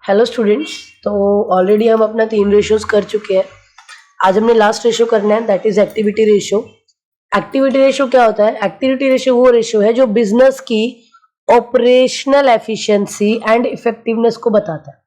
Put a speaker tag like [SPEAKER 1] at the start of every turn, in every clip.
[SPEAKER 1] Hello students, तो already हम अपना 3 रेशियोज कर चुके हैं। आज हमने लास्ट रेशियो करना है, that is activity ratio. Activity ratio क्या होता है? एक्टिविटी रेशियो वो रेशियो है जो बिजनेस की ऑपरेशनल एफिशिएंसी एंड इफेक्टिवनेस को बताता है।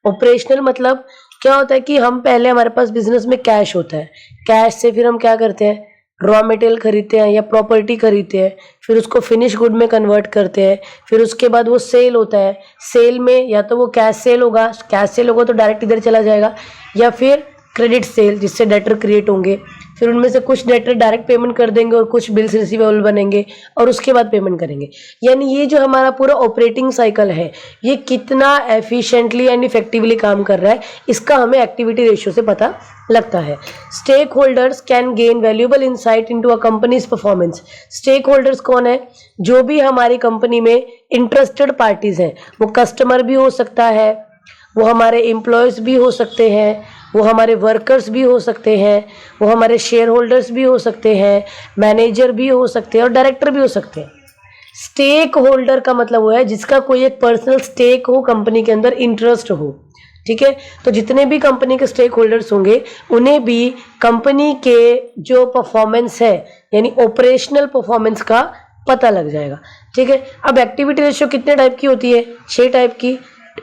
[SPEAKER 1] ऑपरेशनल मतलब क्या होता है कि हम पहले हमारे पास बिजनेस में कैश होता है, कैश से फिर हम क्या करते हैं, रॉ मटेरियल खरीदते हैं या प्रॉपर्टी खरीदते हैं, फिर उसको फिनिश गुड में कन्वर्ट करते हैं, फिर उसके बाद वो सेल होता है। सेल में या तो वो कैश सेल होगा, कैश सेल होगा तो डायरेक्ट इधर चला जाएगा, या फिर क्रेडिट सेल जिससे डेटर क्रिएट होंगे, फिर उनमें से कुछ डेटर डायरेक्ट पेमेंट कर देंगे और कुछ बिल्स रिसीवेबल बनेंगे और उसके बाद पेमेंट करेंगे। यानी ये जो हमारा पूरा ऑपरेटिंग साइकिल है, ये कितना एफिशिएंटली एंड इफेक्टिवली काम कर रहा है, इसका हमें एक्टिविटी रेशियो से पता लगता है। Stakeholders can gain valuable insight into a company's performance. Stakeholders कौन है? जो भी हमारी कंपनी में इंटरेस्टेड पार्टीज हैं, वो कस्टमर भी हो सकता है, वो हमारे एम्प्लॉयज भी हो सकते हैं, वो हमारे वर्कर्स भी हो सकते हैं, वो हमारे शेयर होल्डर्स भी हो सकते हैं, मैनेजर भी हो सकते हैं और डायरेक्टर भी हो सकते हैं। स्टेक होल्डर का मतलब वो है जिसका कोई एक पर्सनल स्टेक हो, कंपनी के अंदर इंटरेस्ट हो। ठीक है, तो जितने भी कंपनी के स्टेक होल्डर्स होंगे उन्हें भी कंपनी के जो परफॉर्मेंस है यानी ऑपरेशनल परफॉर्मेंस का पता लग जाएगा। ठीक है, अब एक्टिविटी रेशियो कितने टाइप की होती है? 6 टाइप की।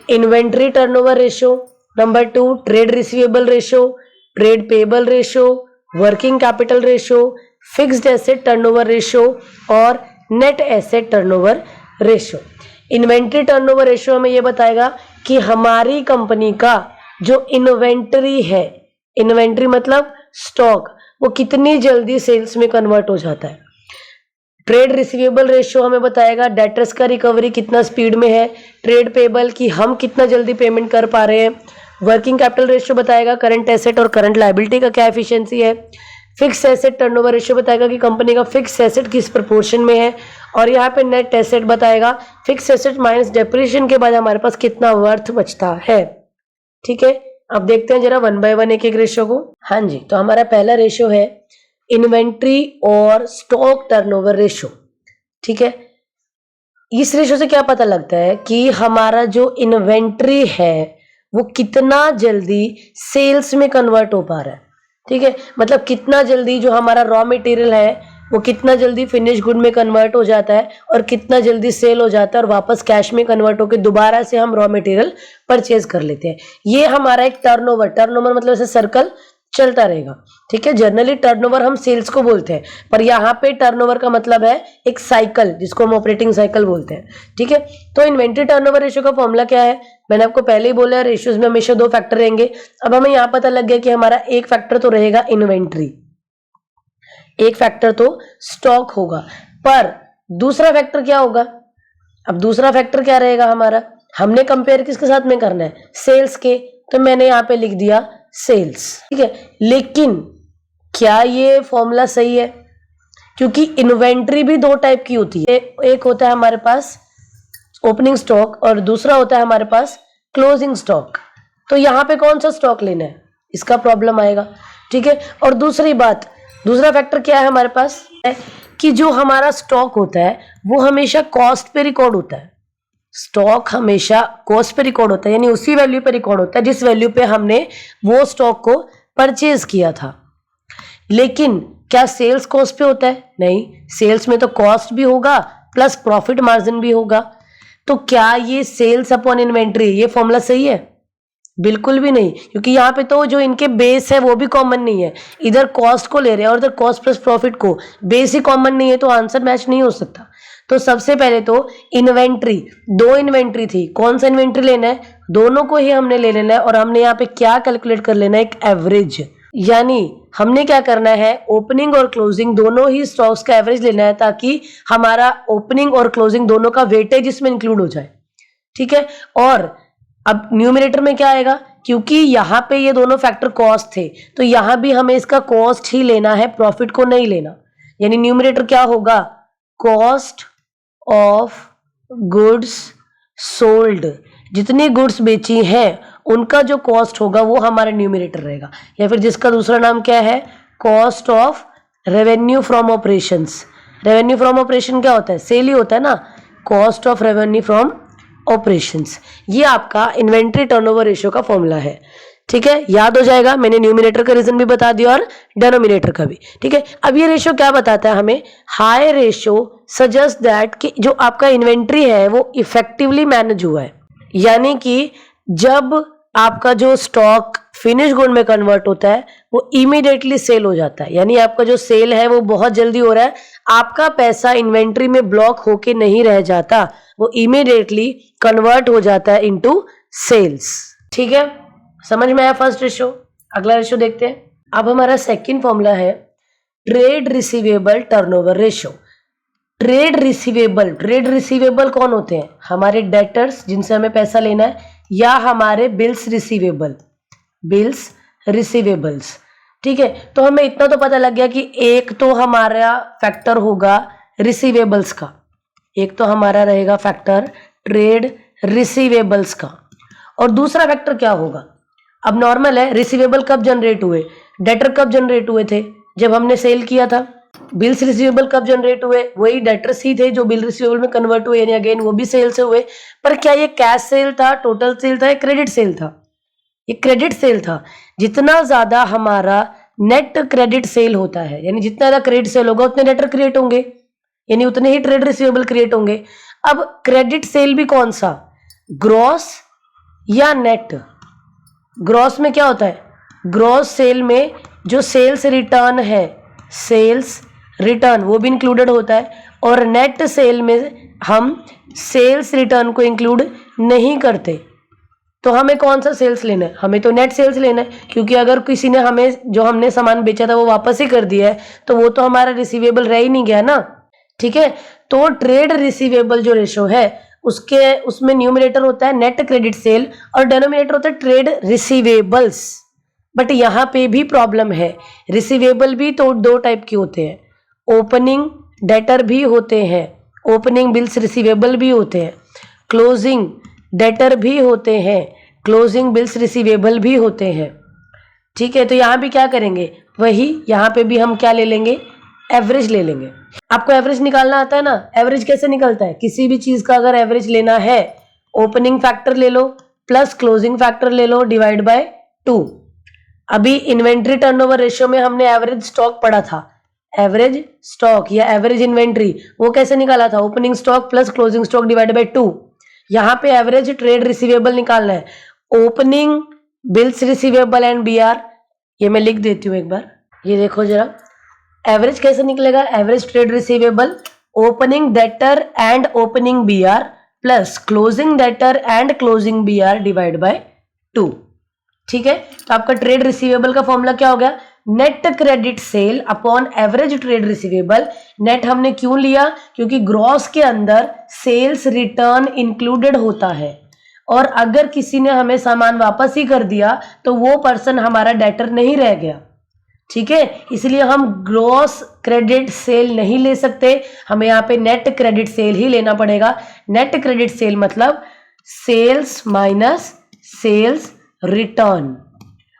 [SPEAKER 1] Inventory turnover ratio, number 2 trade receivable ratio, trade payable ratio, working capital ratio, fixed asset turnover ratio और net asset turnover ratio. Inventory turnover ratio हमें ये बताएगा कि हमारी कंपनी का जो इन्वेंट्री है, इन्वेंट्री मतलब स्टॉक, वो कितनी जल्दी सेल्स में कन्वर्ट हो जाता है। ट्रेड रिसीवेबल रेशियो हमें बताएगा डेटर्स का रिकवरी कितना स्पीड में है, ट्रेड पेबल की हम कितना जल्दी पेमेंट कर पा रहे हैं। वर्किंग कैपिटल रेशियो बताएगा करंट एसेट और करंट लायबिलिटी का क्या एफिशिएंसी है। फिक्स एसेट टर्नओवर रेशियो बताएगा कि कंपनी का फिक्स एसेट किस प्रोपोर्शन में है। और यहाँ पे नेट एसेट बताएगा फिक्स एसेट माइनस डेप्रिसिएशन के बाद हमारे पास कितना वर्थ बचता है। ठीक है, अब देखते हैं जरा 1 बाय 1 एक एक रेशियो को। हाँ जी, तो हमारा पहला रेशियो है इन्वेंट्री और स्टॉक टर्नओवर रेशियो। ठीक है, इस रेशियो से क्या पता लगता है कि हमारा जो इन्वेंट्री है वो कितना जल्दी सेल्स में कन्वर्ट हो पा रहा है। ठीक है, मतलब कितना जल्दी जो हमारा रॉ मटेरियल है वो कितना जल्दी फिनिश गुड में कन्वर्ट हो जाता है और कितना जल्दी सेल हो जाता है और वापस कैश में कन्वर्ट होकर दोबारा से हम रॉ मटेरियल परचेज कर लेते हैं। ये हमारा एक टर्नओवर मतलब ऐसे सर्कल चलता रहेगा। ठीक है, जनरली टर्नओवर हम सेल्स को बोलते हैं, पर यहाँ पे टर्नओवर का मतलब है एक साइकिल जिसको हम ऑपरेटिंग साइकिल बोलते हैं। ठीक है, तो इन्वेंट्री टर्नओवर रेशियो का फॉर्मूला क्या है? मैंने आपको पहले ही बोला है, रेशियोज में हमेशा 2 फैक्टर रहेंगे। अब हमें यहाँ पता लग गया कि हमारा एक फैक्टर तो रहेगा इन्वेंट्री, एक फैक्टर तो स्टॉक होगा, पर दूसरा फैक्टर क्या होगा? अब दूसरा फैक्टर क्या रहेगा हमारा? हमने कंपेयर किसके साथ में करना है? सेल्स के, तो मैंने यहाँ पे लिख दिया सेल्स। ठीक है, लेकिन क्या ये फॉर्मूला सही है? क्योंकि इन्वेंट्री भी 2 टाइप की होती है, एक होता है हमारे पास ओपनिंग स्टॉक और दूसरा होता है हमारे पास क्लोजिंग स्टॉक। तो यहाँ पे कौन सा स्टॉक लेना है, इसका प्रॉब्लम आएगा। ठीक है, और दूसरी बात, दूसरा फैक्टर क्या है हमारे पास है कि जो हमारा स्टॉक होता है वो हमेशा कॉस्ट पे रिकॉर्ड होता है। स्टॉक हमेशा कॉस्ट पे रिकॉर्ड होता है, यानी उसी वैल्यू पे रिकॉर्ड होता है जिस वैल्यू पे हमने वो स्टॉक को परचेज किया था। लेकिन क्या सेल्स कॉस्ट पे होता है? नहीं, सेल्स में तो कॉस्ट भी होगा प्लस प्रॉफिट मार्जिन भी होगा। तो क्या ये सेल्स अपॉन इन्वेंट्री ये फॉर्मूला सही है? बिल्कुल भी नहीं, क्योंकि यहाँ पे तो जो इनके बेस है वो भी कॉमन नहीं है। इधर कॉस्ट को ले रहे हैं और इधर कॉस्ट प्लस प्रॉफिट को, बेस ही कॉमन नहीं है, तो आंसर मैच नहीं हो सकता। तो सबसे पहले तो इन्वेंट्री, 2 इन्वेंट्री थी, कौन सा इन्वेंट्री लेना है? दोनों को ही हमने ले लेना है और हमने यहाँ पे क्या कैलकुलेट कर लेना है? एक एवरेज। यानी हमने क्या करना है, ओपनिंग और क्लोजिंग दोनों ही स्टॉक्स का एवरेज लेना है ताकि हमारा ओपनिंग और क्लोजिंग दोनों का वेटेज इसमें इंक्लूड हो जाए। ठीक है, और अब न्यूमरेटर में क्या आएगा? क्योंकि यहाँ पे ये दोनों फैक्टर कॉस्ट थे तो यहाँ भी हमें इसका कॉस्ट ही लेना है, प्रॉफिट को नहीं लेना। यानी न्यूमरेटर क्या होगा? कॉस्ट ऑफ गुड्स सोल्ड, जितनी गुड्स बेची हैं उनका जो कॉस्ट होगा वो हमारा न्यूमरेटर रहेगा, या फिर जिसका दूसरा नाम क्या है? Cost of revenue from operations. Revenue from operation क्या होता है? सेल ही होता है ना। Cost of revenue from operations. ये आपका इन्वेंट्री टर्नओवर रेशियो का फॉर्मूला है। ठीक है, याद हो जाएगा, मैंने न्यूमिनेटर का रीजन भी बता दिया और डेनोमिनेटर का भी। ठीक है, अब ये रेशियो क्या बताता है हमें? हाई रेशियो सजेस्ट दैट कि जो आपका इन्वेंट्री है वो इफेक्टिवली मैनेज हुआ है, यानी कि जब आपका जो स्टॉक फिनिश गुड में कन्वर्ट होता है वो इमीडिएटली सेल हो जाता है, यानी आपका जो सेल है वो बहुत जल्दी हो रहा है, आपका पैसा इन्वेंट्री में ब्लॉक होके नहीं रह जाता, वो इमीडिएटली कन्वर्ट हो जाता है इनटू सेल्स। ठीक है, समझ में आया फर्स्ट रेशियो। अगला रेशियो देखते हैं। अब हमारा सेकंड फॉर्मूला है trade receivable turnover ratio. Trade receivable कौन होते हैं? हमारे डेटर्स जिनसे हमें पैसा लेना है, या हमारे बिल्स रिसीवेबल्स। ठीक है, तो हमें इतना तो पता लग गया कि एक तो हमारा फैक्टर होगा रिसीवेबल्स का, एक तो हमारा रहेगा फैक्टर ट्रेड रिसीवेबल्स का, और दूसरा फैक्टर क्या होगा? अब नॉर्मल है, रिसीवेबल कब जनरेट हुए? डेटर कब जनरेट हुए थे? जब हमने सेल किया था। बिल्स रिसीवेबल कब जनरेट हुए? वही डेटर्स ही थे जो बिल रिसीवेबल में कन्वर्ट हुए, यानी अगेन वो भी सेल से हुए। पर क्या ये कैश सेल था, टोटल सेल था, या क्रेडिट सेल था? ये क्रेडिट सेल था। जितना ज्यादा हमारा नेट क्रेडिट सेल होता है, यानी जितना ज्यादा क्रेडिट सेल होगा उतने डेटर क्रिएट होंगे, यानी उतने ही ट्रेड रिसीवेबल क्रिएट होंगे। अब क्रेडिट सेल भी कौन सा, ग्रॉस या नेट? ग्रॉस में क्या होता है? ग्रॉस सेल में जो सेल्स रिटर्न है, सेल्स रिटर्न वो भी इंक्लूडेड होता है, और नेट सेल में हम सेल्स रिटर्न को इंक्लूड नहीं करते। तो हमें कौन सा सेल्स लेना है? हमें तो नेट सेल्स लेना है, क्योंकि अगर किसी ने हमें जो हमने सामान बेचा था वो वापस ही कर दिया है तो वो तो हमारा रिसीवेबल रह ही नहीं गया ना। ठीक है, तो ट्रेड रिसीवेबल जो रेशो है उसमें न्यूमिनेटर होता है नेट क्रेडिट सेल और डेनोमिनेटर होता है ट्रेड रिसीवेबल्स। बट यहाँ पे भी प्रॉब्लम है, रिसीवेबल भी तो दो टाइप के होते हैं, ओपनिंग डेटर भी होते हैं, ओपनिंग बिल्स रिसीवेबल भी होते हैं, क्लोजिंग डेटर भी होते हैं, क्लोजिंग बिल्स रिसीवेबल भी होते हैं। ठीक है, तो यहाँ भी क्या करेंगे? वही यहाँ पे भी हम क्या ले लेंगे? एवरेज ले लेंगे। आपको एवरेज निकालना आता है ना? एवरेज कैसे निकलता है? किसी भी चीज का अगर एवरेज लेना है, ओपनिंग फैक्टर ले लो प्लस क्लोजिंग फैक्टर ले लो डिवाइड बाय 2। अभी इन्वेंट्री टर्नओवर रेशियो में हमने एवरेज स्टॉक पढ़ा था, एवरेज स्टॉक या एवरेज इन्वेंट्री, वो कैसे निकाला था? Opening stock plus closing stock divide by 2। यहाँ पे एवरेज ट्रेड रिसीवेबल निकालना है, opening bills receivable and BR। ये मैं लिख देती हूँ एक बार, ये देखो जरा, एवरेज कैसे निकलेगा? Average trade receivable opening debtor and opening BR plus closing debtor and closing BR divide by 2। ठीक है, तो आपका ट्रेड रिसीवेबल का फॉर्मूला क्या हो गया? Net credit cell upon average trade receivable. Net हमने क्यों लिया? क्योंकि ग्रॉस के अंदर सेल्स रिटर्न इंक्लूडेड होता है, और अगर किसी ने हमें सामान वापस ही कर दिया तो वो पर्सन हमारा डेटर नहीं रह गया। ठीक है, इसलिए हम ग्रॉस क्रेडिट सेल नहीं ले सकते, हमें यहाँ पे नेट क्रेडिट सेल ही लेना पड़ेगा। नेट क्रेडिट सेल मतलब सेल्स माइनस सेल्स रिटर्न,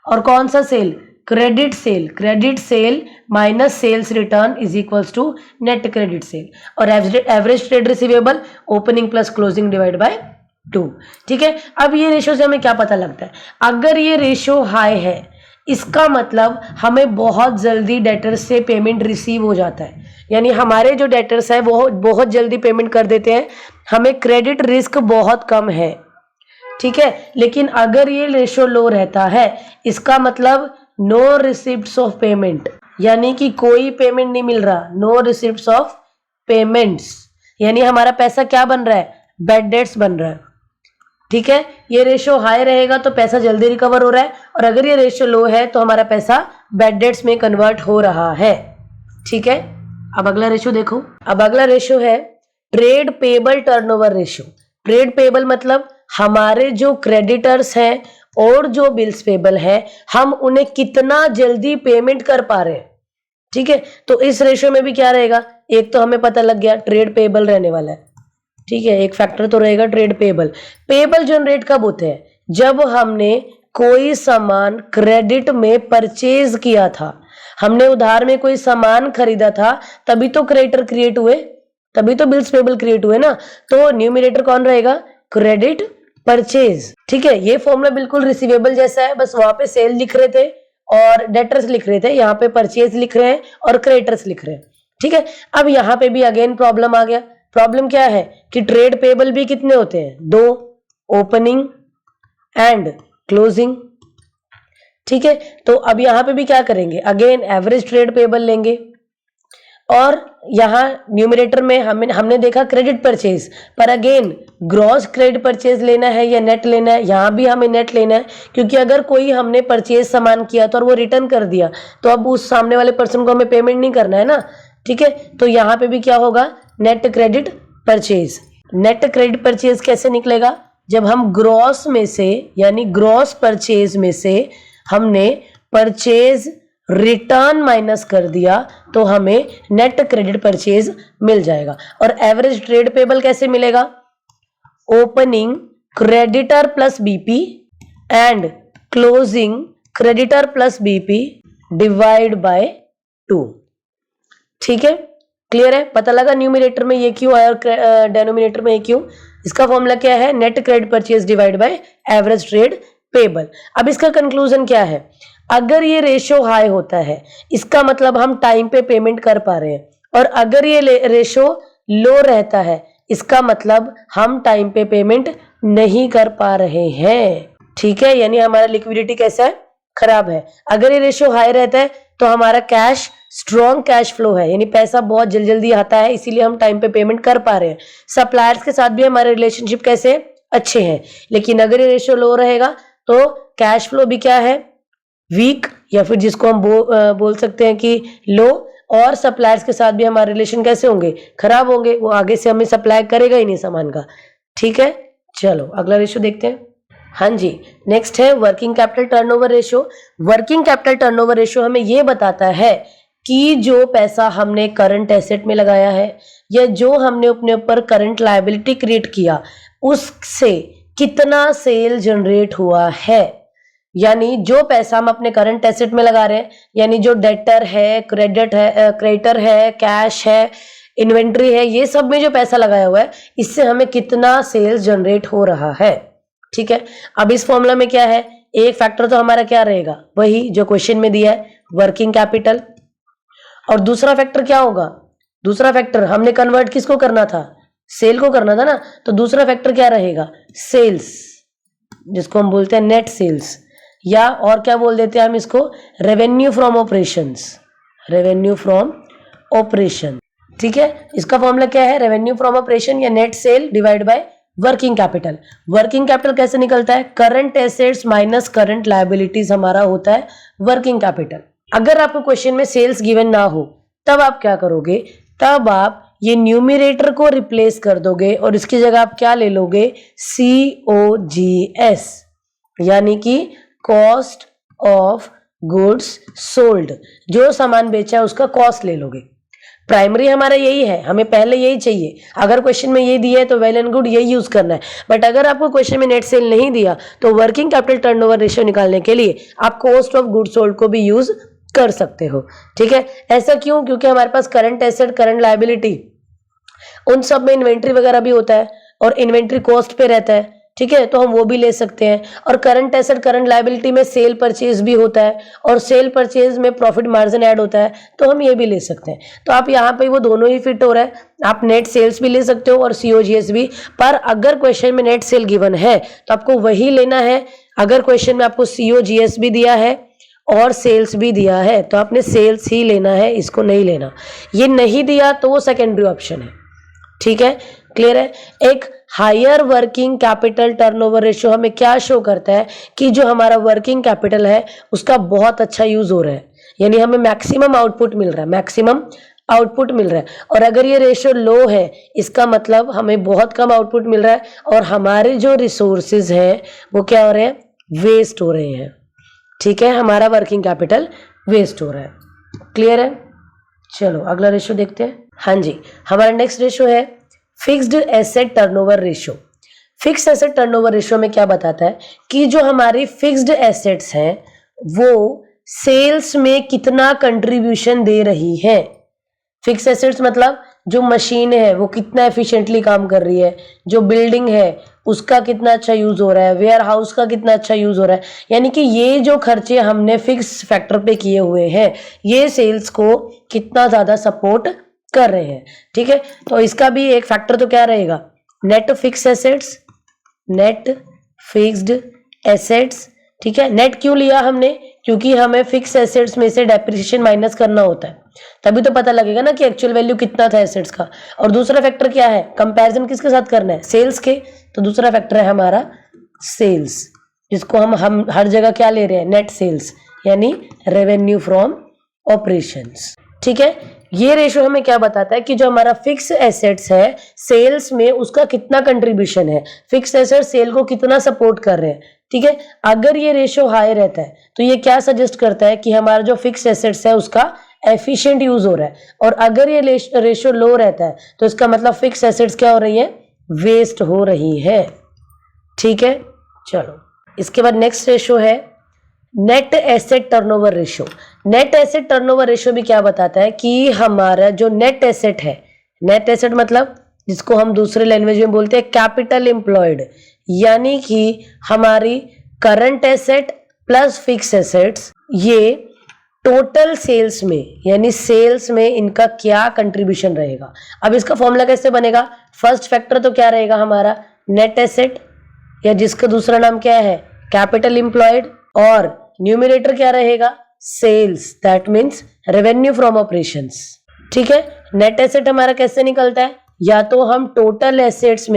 [SPEAKER 1] और कौन सा sale? Credit sale. Credit sale minus sales return is equals to net credit sale, और average trade receivable opening plus closing divide by 2। ठीक है, अब ये रेशियो से हमें क्या पता लगता है? अगर ये रेशियो हाई है इसका मतलब हमें बहुत जल्दी डेटर्स से पेमेंट रिसीव हो जाता है, यानी हमारे जो डेटर्स है वो बहुत जल्दी पेमेंट कर देते हैं, हमें क्रेडिट रिस्क बहुत कम है। ठीक है, लेकिन अगर ये रेशियो लो रहता है इसका मतलब नो रिसिप्ट्स ऑफ पेमेंट, यानी कि कोई पेमेंट नहीं मिल रहा, नो रिसिप्ट्स ऑफ पेमेंट्स, यानी हमारा पैसा क्या बन रहा है? बैड डेट्स बन रहा है। ठीक है, ये रेशियो हाई रहेगा तो पैसा जल्दी रिकवर हो रहा है, और अगर ये रेशियो लो है तो हमारा पैसा बैड डेट्स में कन्वर्ट हो रहा है। ठीक है, अब अगला रेशियो देखो। अब अगला रेशियो है trade payable turnover ratio. Trade payable मतलब हमारे जो क्रेडिटर्स हैं और जो बिल्स पेबल है हम उन्हें कितना जल्दी पेमेंट कर पा रहे हैं। ठीक है, तो इस रेशियो में भी क्या रहेगा? एक तो हमें पता लग गया ट्रेड पेबल रहने वाला है। ठीक है, एक फैक्टर तो रहेगा ट्रेड पेबल। पेबल जनरेट कब होते हैं? जब हमने कोई सामान क्रेडिट में परचेज किया था, हमने उधार में कोई सामान खरीदा था, तभी तो क्रेडिटर क्रिएट हुए, तभी तो बिल्स पेबल क्रिएट हुए ना। तो न्यूमिनेटर कौन रहेगा? Credit purchase. ठीक है, ये फॉर्मूला बिल्कुल रिसीवेबल जैसा है, बस वहां पे सेल लिख रहे थे और डेटर्स लिख रहे थे, यहाँ पे परचेज लिख रहे हैं और क्रेडिटर्स लिख रहे हैं। ठीक है, अब यहाँ पे भी अगेन प्रॉब्लम आ गया। प्रॉब्लम क्या है कि ट्रेड पेबल भी कितने होते हैं, 2, ओपनिंग एंड क्लोजिंग। ठीक है, तो अब यहाँ पे भी क्या करेंगे, अगेन एवरेज ट्रेड पेबल लेंगे और यहाँ न्यूमरेटर में हमने देखा क्रेडिट परचेज, पर अगेन ग्रॉस क्रेडिट परचेज लेना है या नेट लेना है, यहाँ भी हमें नेट लेना है, क्योंकि अगर कोई हमने परचेज सामान किया तो और वो रिटर्न कर दिया तो अब उस सामने वाले पर्सन को हमें पेमेंट नहीं करना है ना। ठीक है, तो यहाँ पे भी क्या होगा, net credit purchase. Net credit purchase कैसे निकलेगा, जब हम ग्रॉस में से यानी ग्रॉस परचेज में से हमने परचेज रिटर्न माइनस कर दिया तो हमें नेट क्रेडिट परचेज मिल जाएगा। और एवरेज ट्रेड पेबल कैसे मिलेगा, opening creditor plus BP and closing creditor plus BP divide by 2। ठीक है, क्लियर है, पता लगा न्यूमरेटर में ये क्यों आया और डेनोमिनेटर में ये क्यों। इसका फॉर्मूला क्या है, net credit purchase divide by average trade payable. अब इसका कंक्लूजन क्या है, अगर ये रेशो हाई होता है इसका मतलब हम टाइम पे पेमेंट कर पा रहे हैं, और अगर ये रेशो लो रहता है इसका मतलब हम टाइम पे पेमेंट नहीं कर पा रहे हैं। ठीक है, यानी हमारा लिक्विडिटी कैसा है, खराब है। अगर ये रेशो हाई रहता है तो हमारा कैश स्ट्रॉन्ग कैश फ्लो है, यानी पैसा बहुत जल्दी आता है, इसीलिए हम टाइम पे पेमेंट कर पा रहे हैं। सप्लायर्स के साथ भी हमारे रिलेशनशिप कैसे अच्छे हैं। लेकिन अगर ये रेशो लो रहेगा तो कैश फ्लो भी क्या है, वीक, या फिर जिसको हम बोल सकते हैं कि लो, और सप्लायर्स के साथ भी हमारे रिलेशन कैसे होंगे, खराब होंगे, वो आगे से हमें सप्लाई करेगा ही नहीं सामान का। ठीक है, चलो अगला रेशो देखते हैं। हाँ जी, नेक्स्ट है working capital turnover ratio. Working capital turnover ratio हमें ये बताता है कि जो पैसा हमने करंट एसेट में लगाया है या जो हमने अपने ऊपर करंट लायबिलिटी क्रिएट किया उससे कितना सेल जनरेट हुआ है। यानी जो पैसा हम अपने करंट एसेट में लगा रहे हैं, यानी जो डेटर है, क्रेडिटर है, कैश है, इन्वेंट्री है, ये सब में जो पैसा लगाया हुआ है इससे हमें कितना सेल्स जनरेट हो रहा है। ठीक है, अब इस फॉर्मूला में क्या है, एक फैक्टर तो हमारा क्या रहेगा, वही जो क्वेश्चन में दिया है, वर्किंग कैपिटल, और दूसरा फैक्टर क्या होगा, दूसरा फैक्टर हमने कन्वर्ट किसको करना था, सेल को करना था ना, तो दूसरा फैक्टर क्या रहेगा, सेल्स, जिसको हम बोलते हैं नेट सेल्स, या और क्या बोल देते हैं हम इसको, revenue from operations, revenue from operation. ठीक है, इसका फॉर्मूला क्या है, रेवेन्यू फ्रॉम ऑपरेशन या net cell divide by working capital. Working capital कैसे निकलता है, current assets minus current liabilities हमारा होता है वर्किंग कैपिटल। अगर आपको क्वेश्चन में सेल्स गिवन ना हो तब आप क्या करोगे, तब आप ये न्यूमरेटर को रिप्लेस कर दोगे और इसकी जगह आप क्या ले लोगे, COGS, यानी कि कॉस्ट ऑफ गुड्स सोल्ड, जो सामान बेचा है उसका कॉस्ट ले लोगे। प्राइमरी हमारा यही है, हमें पहले यही चाहिए। अगर क्वेश्चन में ये दिया है तो वेल एंड गुड यही यूज करना है, बट अगर आपको क्वेश्चन में नेट सेल नहीं दिया तो वर्किंग कैपिटल टर्नओवर रेशियो निकालने के लिए आप कॉस्ट ऑफ गुड्स सोल्ड को भी यूज कर सकते हो। ठीक है, ऐसा क्यों, क्योंकि हमारे पास करंट एसेट, करंट लायबिलिटी, उन सब में इन्वेंट्री वगैरह भी होता है और इन्वेंट्री कॉस्ट पे रहता है। ठीक है, तो हम वो भी ले सकते हैं। और करंट एसेट, करंट लायबिलिटी में सेल परचेज भी होता है और सेल परचेज में प्रॉफिट मार्जिन ऐड होता है, तो हम ये भी ले सकते हैं। तो आप यहाँ पे वो दोनों ही फिट हो रहा है, आप नेट सेल्स भी ले सकते हो और COGS भी। पर अगर क्वेश्चन में नेट सेल गिवन है तो आपको वही लेना है। अगर क्वेश्चन में आपको COGS भी दिया है और सेल्स भी दिया है तो आपने सेल्स ही लेना है, इसको नहीं लेना। ये नहीं दिया तो वो सेकेंडरी ऑप्शन है। ठीक है, क्लियर है। एक higher working capital turnover ratio हमें क्या शो करता है कि जो हमारा वर्किंग कैपिटल है उसका बहुत अच्छा यूज हो रहा है, यानी हमें मैक्सिमम आउटपुट मिल रहा है, मैक्सिमम आउटपुट मिल रहा है। और अगर ये रेशियो लो है इसका मतलब हमें बहुत कम आउटपुट मिल रहा है और हमारे जो रिसोर्सेज हैं वो क्या हो रहे हैं, वेस्ट हो रहे हैं। ठीक है, हमारा वर्किंग कैपिटल वेस्ट हो रहा है। क्लियर है, चलो अगला रेशियो देखते हैं। हाँ जी, हमारा नेक्स्ट रेशियो है fixed asset turnover ratio. Fixed asset turnover ratio में क्या बताता है कि जो हमारी फिक्स्ड एसेट्स हैं वो सेल्स में कितना कंट्रीब्यूशन दे रही है। फिक्स्ड एसेट्स मतलब जो मशीन है वो कितना एफिशिएंटली काम कर रही है, जो बिल्डिंग है उसका कितना अच्छा यूज हो रहा है, वेयर हाउस का कितना अच्छा यूज हो रहा है। यानी कि ये जो खर्चे हमने फिक्स फैक्टर पे किए हुए हैं ये सेल्स को कितना ज्यादा सपोर्ट कर रहे हैं। ठीक है, तो इसका भी एक फैक्टर तो क्या रहेगा, net fix assets, net fixed assets. ठीक है, नेट क्यों लिया हमने, क्योंकि हमें फिक्स एसेट्स में से डेप्रिसिएशन माइनस करना होता है, तभी तो पता लगेगा ना कि एक्चुअल वैल्यू कितना था एसेट्स का। और दूसरा फैक्टर क्या है, कंपैरिजन किसके साथ करना है, सेल्स के। तो दूसरा फैक्टर है हमारा सेल्स, जिसको हम हर जगह क्या ले रहे हैं, नेट सेल्स, यानी रेवेन्यू फ्रॉम ऑपरेशंस। ठीक है, ये रेशो हमें क्या बताता है कि जो हमारा फिक्स एसेट्स है सेल्स में उसका कितना कंट्रीब्यूशन है, फिक्स एसेट सेल को कितना सपोर्ट कर रहे हैं। ठीक है, अगर ये रेशो हाई रहता है तो ये क्या सजेस्ट करता है कि हमारा जो फिक्स एसेट्स है उसका एफिशिएंट यूज हो रहा है, और अगर ये रेशो लो रहता है तो इसका मतलब फिक्स एसेट्स क्या हो रही है, वेस्ट हो रही है। ठीक है, चलो इसके बाद नेक्स्ट रेशो है net asset turnover ratio. Net asset turnover ratio भी क्या बताता है कि हमारा जो नेट एसेट है, नेट एसेट मतलब जिसको हम दूसरे लैंग्वेज में बोलते हैं कैपिटल एम्प्लॉयड, यानी कि हमारी current asset plus fix assets, ये टोटल सेल्स में यानी सेल्स में इनका क्या कंट्रीब्यूशन रहेगा। अब इसका फॉर्मूला कैसे बनेगा, फर्स्ट फैक्टर तो क्या रहेगा हमारा नेट एसेट, या जिसका दूसरा नाम क्या है कैपिटल एम्प्लॉयड, और न्यूमरेटर क्या रहेगा sales, that means revenue from operations. ठीक है, नेट एसेट हमारा कैसे निकलता है, या तो हम टोटल एसेट्स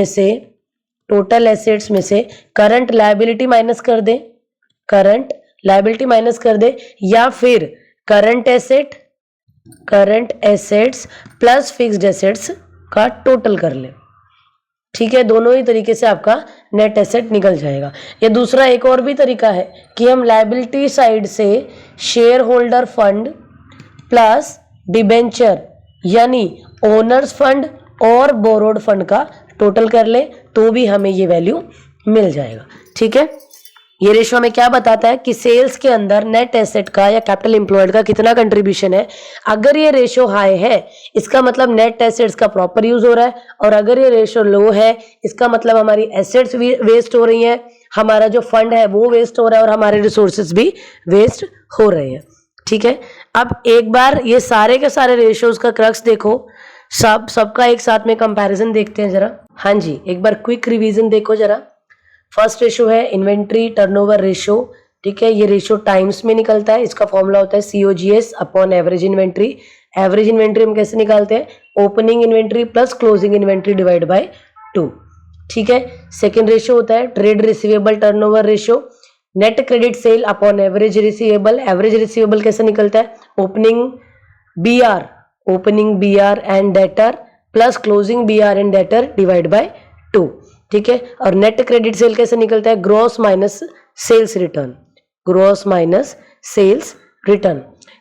[SPEAKER 1] में से करंट लायबिलिटी माइनस कर दें, करंट लायबिलिटी माइनस कर दे, या फिर current assets plus fixed assets का टोटल कर ले। ठीक है, दोनों ही तरीके से आपका नेट एसेट निकल जाएगा। या दूसरा एक और भी तरीका है कि हम लायबिलिटी साइड से share holder fund plus debenture यानी ओनर्स फंड और बोरोड फंड का टोटल कर ले तो भी हमें ये वैल्यू मिल जाएगा। ठीक है, ये रेशो हमें क्या बताता है कि सेल्स के अंदर नेट एसेट का या कैपिटल एम्प्लॉयड का कितना कंट्रीब्यूशन है। अगर ये रेशो हाई है इसका मतलब नेट एसेट्स का प्रॉपर यूज हो रहा है, और अगर ये रेशो लो है इसका मतलब हमारी एसेट्स भी वेस्ट हो रही हैं, हमारा जो फंड है वो वेस्ट हो रहा है और हमारे रिसोर्सेज भी वेस्ट हो रहे हैं। ठीक है, अब एक बार ये सारे के सारे रेशोज का क्रक्स देखो, सबका एक साथ में कंपैरिजन देखते हैं जरा। हाँ जी, एक बार क्विक रिवीजन देखो जरा। फर्स्ट रेशो है इन्वेंट्री टर्नओवर रेशो। ठीक है, ये रेशो टाइम्स में निकलता है, इसका फॉर्मूला होता है COGS upon average inventory. Average inventory हम कैसे निकालते हैं, opening inventory plus closing inventory divide by 2। ठीक है, सेकेंड रेशो होता है trade receivable turnover ratio, net credit cell upon average receivable. Average receivable कैसे निकलता है, opening BR and debtor plus closing BR and debtor divide by 2। ठीक है, और नेट क्रेडिट सेल कैसे निकलता है, ग्रॉस माइनस सेल्स रिटर्न,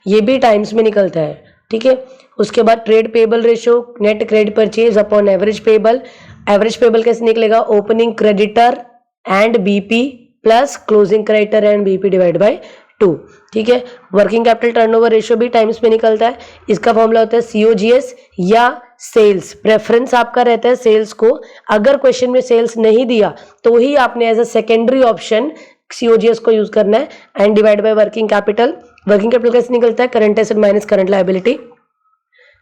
[SPEAKER 1] ये भी टाइम्स में निकलता है। ठीक है, उसके बाद trade payable ratio, net credit purchase upon average payable. Average payable कैसे निकलेगा, opening creditor and BP plus closing creditor and BP divide by 2। ठीक है, वर्किंग कैपिटल टर्नओवर रेशो भी टाइम्स में निकलता है, इसका फॉर्मूला होता है COGS या सेल्स। प्रेफरेंस आपका रहता है सेल्स को, अगर क्वेश्चन में सेल्स नहीं दिया तो ही आपने as a secondary option COGS को यूज करना है, and divide by working capital. Working capital कैसे निकलता है, current asset minus current liability.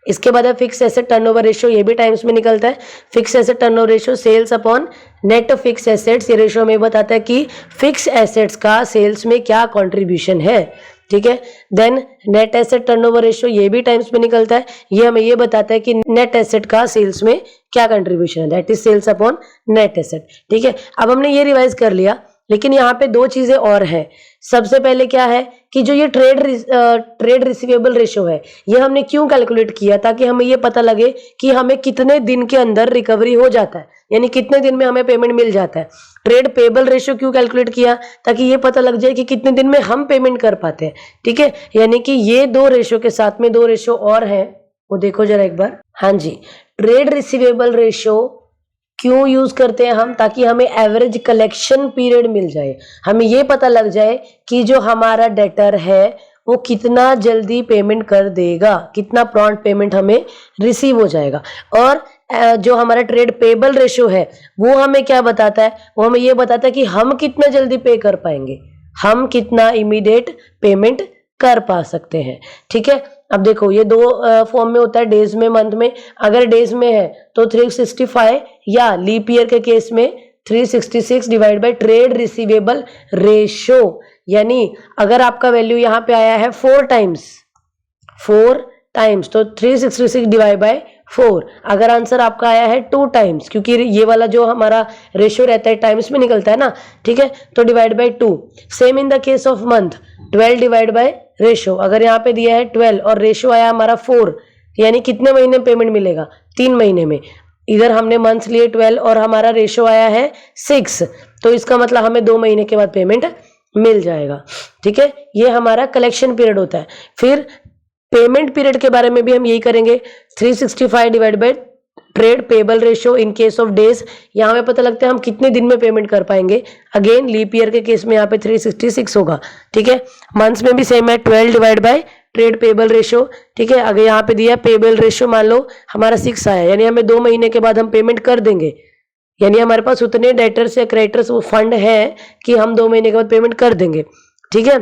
[SPEAKER 1] इसके बाद है फिक्स एसेट टर्नओवर रेशो, ये भी टाइम्स में निकलता है। Fix asset turnover ratio sales upon net fix assets, ये रेशो हमें बताता है कि फिक्स एसेट्स का सेल्स में क्या कंट्रीब्यूशन है। ठीक है, then net asset turnover ratio, ये भी टाइम्स में निकलता है, ये हमें ये बताता है कि नेट एसेट का सेल्स में क्या कंट्रीब्यूशन है, that is sales upon net asset. ठीक है, अब हमने ये रिवाइज कर लिया, लेकिन यहाँ पे दो चीजें और हैं। सबसे पहले क्या है कि जो ये ट्रेड रिसीवेबल रेशो है ये हमने क्यों कैलकुलेट किया, ताकि हमें ये पता लगे कि हमें कितने दिन के अंदर रिकवरी हो जाता है, यानी कितने दिन में हमें पेमेंट मिल जाता है। ट्रेड पेबल रेशो क्यों कैलकुलेट किया, ताकि ये पता लग जाए कि कितने दिन में हम पेमेंट कर पाते हैं। ठीक है, यानी कि ये दो रेशो के साथ में दो रेशो और हैं, वो देखो जरा एक बार। हाँ जी, ट्रेड रिसीवेबल रेशो क्यों यूज करते हैं हम, ताकि हमें एवरेज कलेक्शन पीरियड मिल जाए, हमें ये पता लग जाए कि जो हमारा डेटर है वो कितना जल्दी पेमेंट कर देगा, कितना प्रॉम्प्ट पेमेंट हमें रिसीव हो जाएगा। और जो हमारा ट्रेड पेबल रेशियो है वो हमें क्या बताता है, वो हमें ये बताता है कि हम कितना जल्दी पे कर पाएंगे, हम कितना इमीडिएट पेमेंट कर पा सकते हैं। ठीक है, अब देखो ये दो फॉर्म में होता है, डेज में, मंथ में। अगर डेज में है तो 365 या लीप ईयर के केस में 366 divide by trade receivable ratio. यानी अगर आपका वैल्यू यहाँ पे आया है 4 टाइम्स तो 366 डिवाइड बाय 4। अगर आंसर आपका आया है 2 टाइम्स, क्योंकि ये वाला जो हमारा रेशियो रहता है टाइम्स में निकलता है ना, ठीक है, तो divide by 2। Same in the case of month, 12 divide by ratio. अगर यहाँ पे दिया है 12 और रेशियो आया हमारा 4, यानी कितने महीने में पेमेंट मिलेगा, 3 महीने में। इधर हमने मंथ्स लिए 12 और हमारा रेशियो आया है 6, तो इसका मतलब हमें 2 महीने के बाद पेमेंट मिल जाएगा। ठीक है, ये हमारा कलेक्शन पीरियड होता है। फिर पेमेंट पीरियड के बारे में भी हम यही करेंगे, 365 divide by trade payable ratio in case of days. यहाँ पे पता लगता है हम कितने दिन में पेमेंट कर पाएंगे। अगेन लीप ईयर के केस में यहाँ पे 366 होगा। ठीक है, मंथ्स में भी सेम है, 12 divide by trade payable ratio. ठीक है, अगर यहाँ पे दिया पेबल रेशियो मान लो हमारा 6 आया, यानी हमें 2 महीने के बाद हम पेमेंट कर देंगे, यानी हमारे पास उतने डेटर्स या क्रेडिटर्स वो फंड है कि हम 2 महीने के बाद पेमेंट कर देंगे। ठीक है,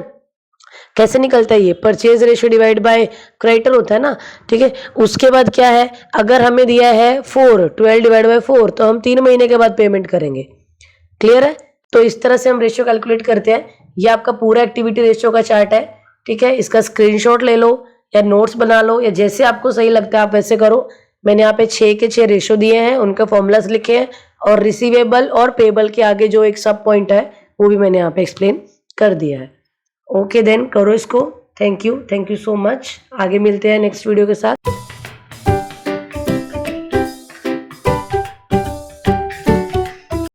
[SPEAKER 1] कैसे निकलता है ये, purchase ratio divide by creditor होता है ना। ठीक है, उसके बाद क्या है, अगर हमें दिया है 12 डिवाइड बाय 4 तो हम 3 महीने के बाद पेमेंट करेंगे। क्लियर है, तो इस तरह से हम रेशियो कैलकुलेट करते हैं। ये आपका पूरा एक्टिविटी रेशियो का चार्ट है। ठीक है, इसका स्क्रीनशॉट ले लो या नोट्स बना लो, या जैसे आपको सही लगता है आप वैसे करो। मैंने यहाँ पे 6 के 6 रेशियो दिए हैं, उनके फॉर्मूलाज लिखे हैं, और रिसीवेबल और पेबल के आगे जो एक सब पॉइंट है वो भी मैंने यहाँ पे एक्सप्लेन कर दिया है। ओके देन, करो इसको। Thank you so much. आगे मिलते हैं नेक्स्ट वीडियो के साथ।